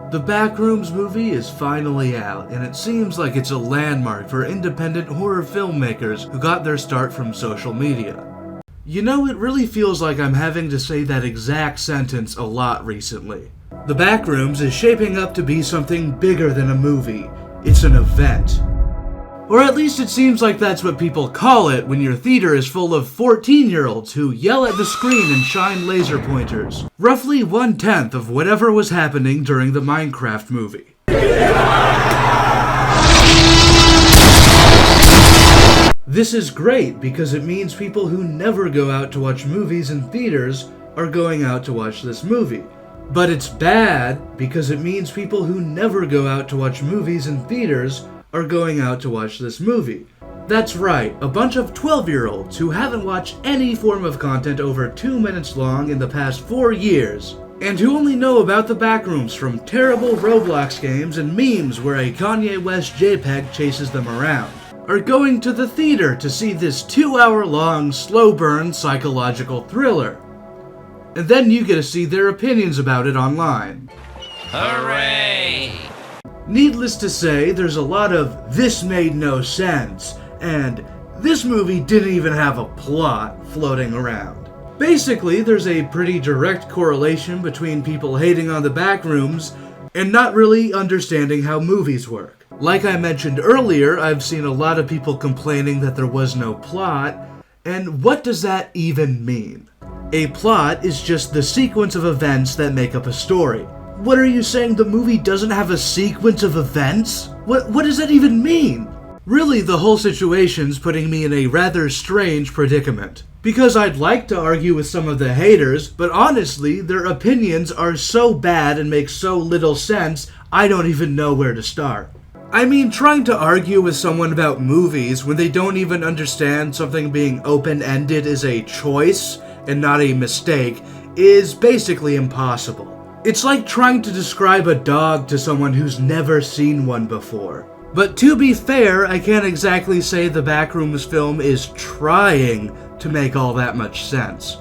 The Backrooms movie is finally out, and it seems like it's a landmark for independent horror filmmakers who got their start from social media. You know, it really feels like I'm having to say that exact sentence a lot recently. The Backrooms is shaping up to be something bigger than a movie. It's an event. Or at least it seems like that's what people call it when your theater is full of 14-year-olds who yell at the screen and shine laser pointers. Roughly 1/10 of whatever was happening during the Minecraft movie. This is great because it means people who never go out to watch movies in theaters are going out to watch this movie. But it's bad because it means people who never go out to watch movies in theaters are going out to watch this movie. That's right, a bunch of 12-year-olds who haven't watched any form of content over 2 minutes long in the past 4 years, and who only know about the Backrooms from terrible Roblox games and memes where a Kanye West JPEG chases them around, are going to the theater to see this 2-hour-long, slow-burn psychological thriller. And then you get to see their opinions about it online. Hooray! Needless to say, there's a lot of "this made no sense" and "this movie didn't even have a plot" floating around. Basically, there's a pretty direct correlation between people hating on the Backrooms and not really understanding how movies work. Like I mentioned earlier, I've seen a lot of people complaining that there was no plot, and what does that even mean? A plot is just the sequence of events that make up a story. What are you saying, the movie doesn't have a sequence of events? What does that even mean? Really, the whole situation's putting me in a rather strange predicament. Because I'd like to argue with some of the haters, but honestly, their opinions are so bad and make so little sense, I don't even know where to start. I mean, trying to argue with someone about movies when they don't even understand something being open-ended is a choice and not a mistake is basically impossible. It's like trying to describe a dog to someone who's never seen one before. But to be fair, I can't exactly say the Backrooms film is trying to make all that much sense.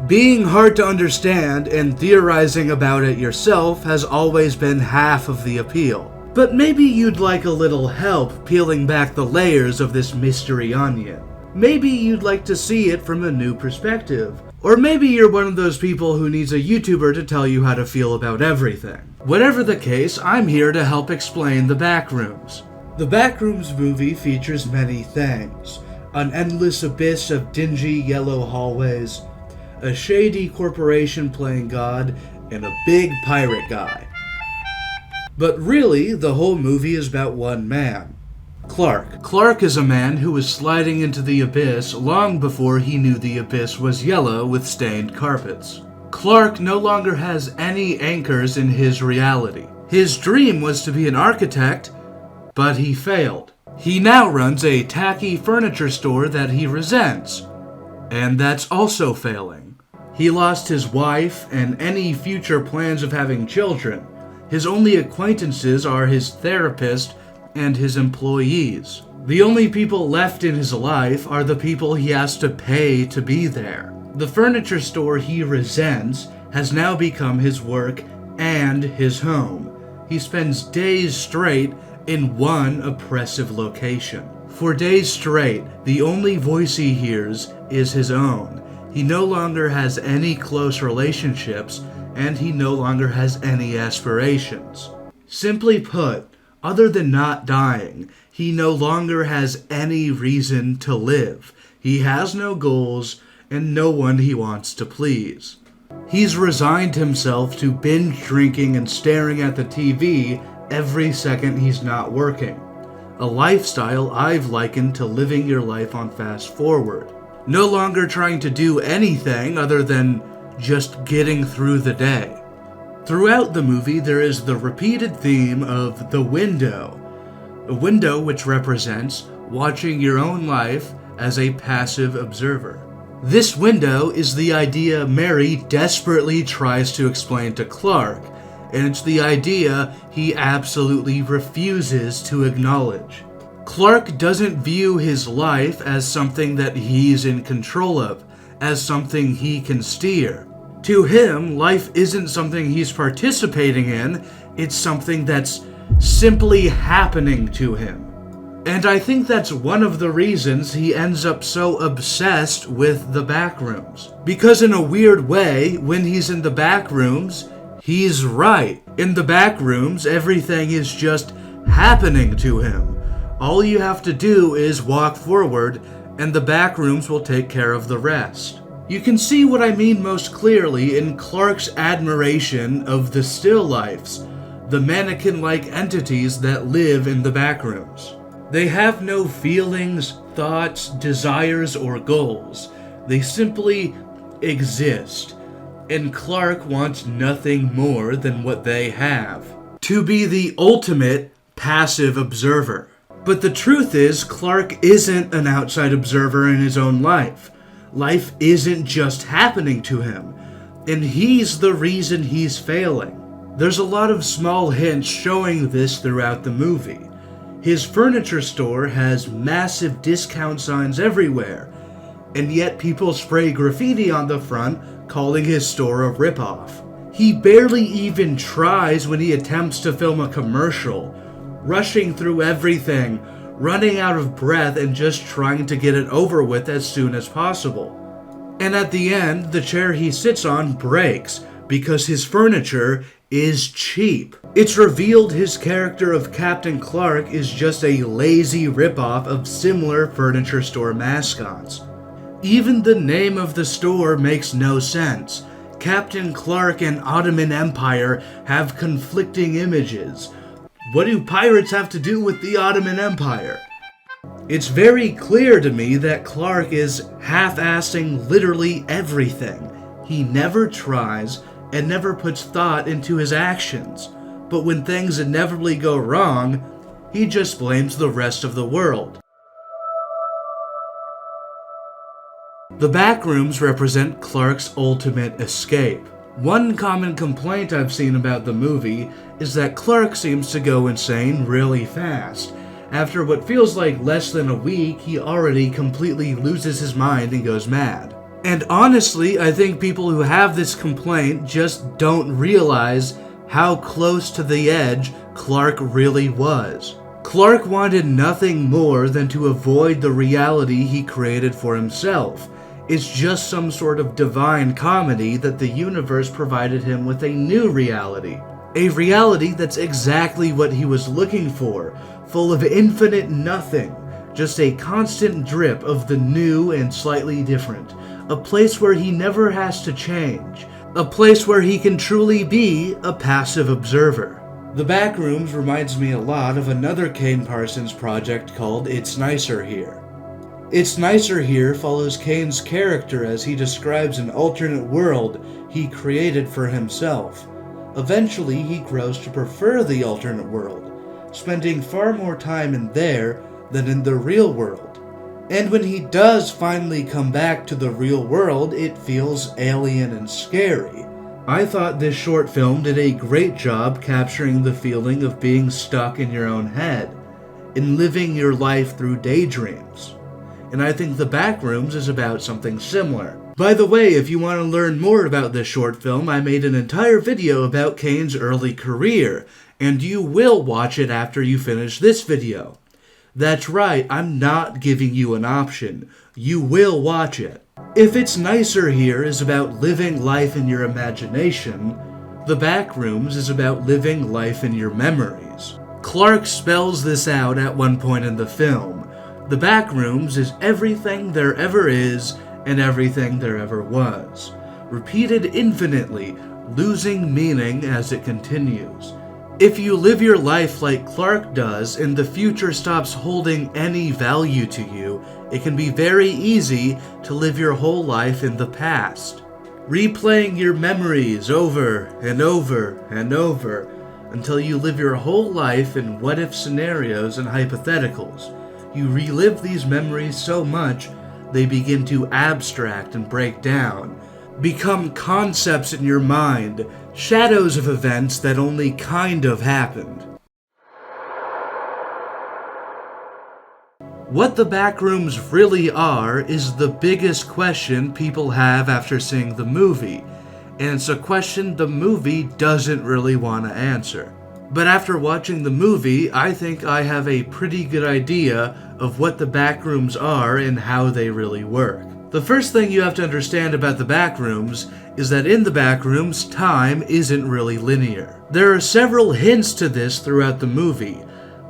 Being hard to understand and theorizing about it yourself has always been half of the appeal. But maybe you'd like a little help peeling back the layers of this mystery onion. Maybe you'd like to see it from a new perspective. Or maybe you're one of those people who needs a YouTuber to tell you how to feel about everything. Whatever the case, I'm here to help explain the Backrooms. The Backrooms movie features many things. An endless abyss of dingy yellow hallways, a shady corporation playing God, and a big pirate guy. But really, the whole movie is about one man. Clark. Clark is a man who was sliding into the abyss long before he knew the abyss was yellow with stained carpets. Clark no longer has any anchors in his reality. His dream was to be an architect, but he failed. He now runs a tacky furniture store that he resents, and that's also failing. He lost his wife and any future plans of having children. His only acquaintances are his therapist and his employees. The only people left in his life are the people he has to pay to be there. The furniture store he resents has now become his work and his home. He spends days straight in one oppressive location. For days straight, the only voice he hears is his own. He no longer has any close relationships, and he no longer has any aspirations. Simply put, other than not dying, he no longer has any reason to live. He has no goals and no one he wants to please. He's resigned himself to binge drinking and staring at the TV every second he's not working. A lifestyle I've likened to living your life on fast forward. No longer trying to do anything other than just getting through the day. Throughout the movie, there is the repeated theme of the window. A window which represents watching your own life as a passive observer. This window is the idea Mary desperately tries to explain to Clark, and it's the idea he absolutely refuses to acknowledge. Clark doesn't view his life as something that he's in control of, as something he can steer. To him, life isn't something he's participating in, It's something that's simply happening to him. And I think that's one of the reasons he ends up so obsessed with the Backrooms. Because in a weird way, when he's in the Backrooms, he's right. In the Backrooms, everything is just happening to him. All you have to do is walk forward, and the Backrooms will take care of the rest. You can see what I mean most clearly in Clark's admiration of the still lifes, the mannequin-like entities that live in the Backrooms. They have no feelings, thoughts, desires, or goals. They simply exist. And Clark wants nothing more than what they have: to be the ultimate passive observer. But the truth is, Clark isn't an outside observer in his own life. Life isn't just happening to him, and he's the reason he's failing. There's a lot of small hints showing this throughout the movie. His furniture store has massive discount signs everywhere, and yet people spray graffiti on the front calling his store a ripoff. He barely even tries when he attempts to film a commercial, rushing through everything, running out of breath, and just trying to get it over with as soon as possible. And at the end, the chair he sits on breaks because his furniture is cheap. It's revealed his character of Captain Clark is just a lazy ripoff of similar furniture store mascots. Even the name of the store makes no sense. Captain Clark and Ottoman Empire have conflicting images. What do pirates have to do with the Ottoman Empire? It's very clear to me that Clark is half-assing literally everything. He never tries and never puts thought into his actions. But when things inevitably go wrong, he just blames the rest of the world. The Backrooms represent Clark's ultimate escape. One common complaint I've seen about the movie is that Clark seems to go insane really fast. After what feels like less than a week, he already completely loses his mind and goes mad. And honestly, I think people who have this complaint just don't realize how close to the edge Clark really was. Clark wanted nothing more than to avoid the reality he created for himself. It's just some sort of divine comedy that the universe provided him with a new reality. A reality that's exactly what he was looking for, full of infinite nothing, just a constant drip of the new and slightly different. A place where he never has to change. A place where he can truly be a passive observer. The Backrooms reminds me a lot of another Kane Parsons project called It's Nicer Here. It's Nicer Here follows Kane's character as he describes an alternate world he created for himself. Eventually, he grows to prefer the alternate world, spending far more time in there than in the real world. And when he does finally come back to the real world, it feels alien and scary. I thought this short film did a great job capturing the feeling of being stuck in your own head, and living your life through daydreams. And I think The Backrooms is about something similar. By the way, if you want to learn more about this short film, I made an entire video about Kane's early career, and you will watch it after you finish this video. That's right, I'm not giving you an option. You will watch it. If It's Nicer Here is about living life in your imagination, The Backrooms is about living life in your memories. Clark spells this out at one point in the film. The Backrooms is everything there ever is and everything there ever was, repeated infinitely, losing meaning as it continues. If you live your life like Clark does and the future stops holding any value to you, it can be very easy to live your whole life in the past, replaying your memories over and over and over until you live your whole life in what-if scenarios and hypotheticals. You relive these memories so much they begin to abstract and break down, become concepts in your mind, shadows of events that only kind of happened. What the Backrooms really are is the biggest question people have after seeing the movie, and it's a question the movie doesn't really want to answer. But after watching the movie, I think I have a pretty good idea of what the Backrooms are and how they really work. The first thing you have to understand about the Backrooms is that in the Backrooms, time isn't really linear. There are several hints to this throughout the movie,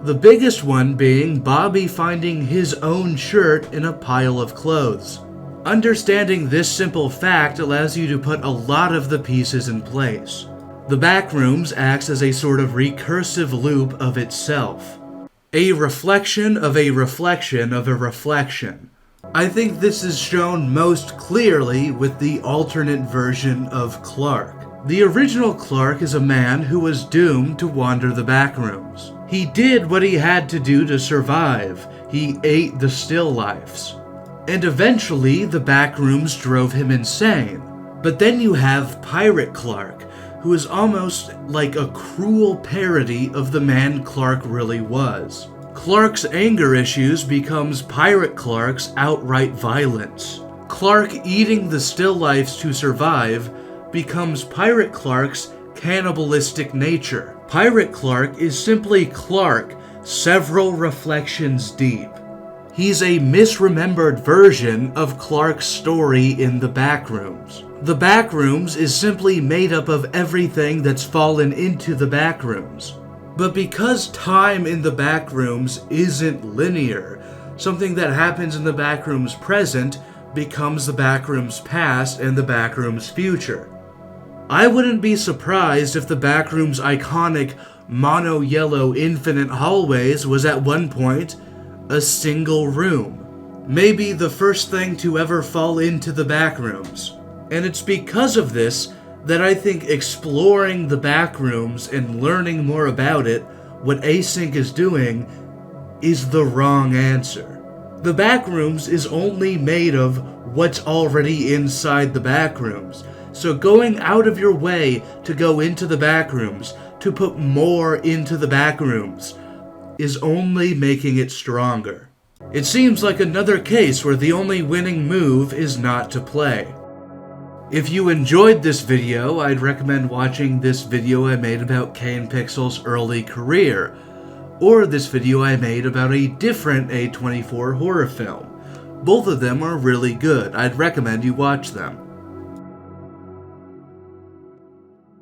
the biggest one being Bobby finding his own shirt in a pile of clothes. Understanding this simple fact allows you to put a lot of the pieces in place. The Backrooms acts as a sort of recursive loop of itself. A reflection of a reflection of a reflection. I think this is shown most clearly with the alternate version of Clark. The original Clark is a man who was doomed to wander the Backrooms. He did what he had to do to survive. He ate the still lifes. And eventually, the Backrooms drove him insane. But then you have Pirate Clark, who is almost like a cruel parody of the man Clark really was. Clark's anger issues becomes Pirate Clark's outright violence. Clark eating the still lifes to survive becomes Pirate Clark's cannibalistic nature. Pirate Clark is simply Clark, several reflections deep. He's a misremembered version of Clark's story in the Backrooms. The Backrooms is simply made up of everything that's fallen into the Backrooms. But because time in the Backrooms isn't linear, something that happens in the Backrooms present becomes the Backrooms past and the Backrooms future. I wouldn't be surprised if the Backrooms' iconic mono-yellow infinite hallways was at one point a single room. Maybe the first thing to ever fall into the Backrooms. And it's because of this that I think exploring the Backrooms and learning more about it, what Async is doing, is the wrong answer. The Backrooms is only made of what's already inside the Backrooms, so going out of your way to go into the Backrooms, to put more into the Backrooms, is only making it stronger. It seems like another case where the only winning move is not to play. If you enjoyed this video, I'd recommend watching this video I made about Kane Pixel's early career, or this video I made about a different A24 horror film. Both of them are really good. I'd recommend you watch them.